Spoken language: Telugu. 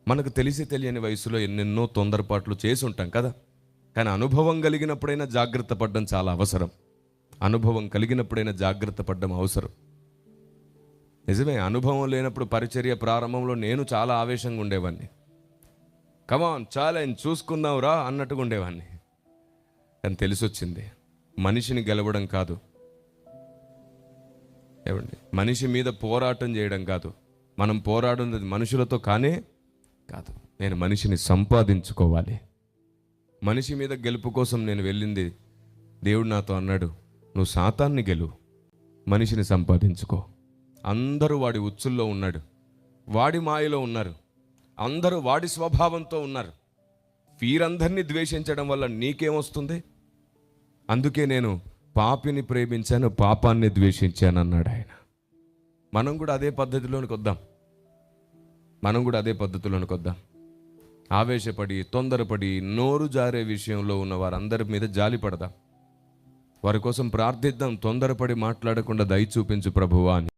మనకు తెలిసి తెలియని వయసులో ఎన్నెన్నో తొందరపాట్లు చేసి ఉంటాం కదా. కానీ అనుభవం కలిగినప్పుడైనా జాగ్రత్త పడడం చాలా అవసరం. అనుభవం కలిగినప్పుడైనా జాగ్రత్త పడడం అవసరం. నిజమే, అనుభవం లేనప్పుడు పరిచర్య ప్రారంభంలో నేను చాలా ఆవేశంగా ఉండేవాడిని. కమాన్ ఛాలెంజ్ చూసుకుందాం రా అన్నట్టుగా ఉండేవాడిని. అని తెలిసొచ్చింది, మనిషిని గెలవడం కాదు, ఏమండి, మనిషి మీద పోరాటం చేయడం కాదు. మనం పోరాడున్నది మనుషులతో కానే కాదు. నేను మనిషిని సంపాదించుకోవాలి. మనిషి మీద గెలుపు కోసం నేను వెళ్ళింది. దేవుడు నాతో అన్నాడు, నువ్వు సాతాన్ని గెలువు, మనిషిని సంపాదించుకో. అందరూ వాడి ఉచ్చుల్లో ఉన్నాడు, వాడి మాయలో ఉన్నారు, అందరూ వాడి స్వభావంతో ఉన్నారు. వీరందరినీ ద్వేషించడం వల్ల నీకేమొస్తుంది? అందుకే నేను పాపిని ప్రేమించాను, పాపాన్ని ద్వేషించాను అన్నాడు ఆయన. మనం కూడా అదే పద్ధతిలోనికి వద్దాం. ఆవేశపడి తొందరపడి నోరు జారే విషయంలో ఉన్న వారందరి మీద జాలి పడదాం. వారి కోసం ప్రార్థిద్దాం. తొందరపడి మాట్లాడకుండా దయ చూపించు ప్రభువా అని.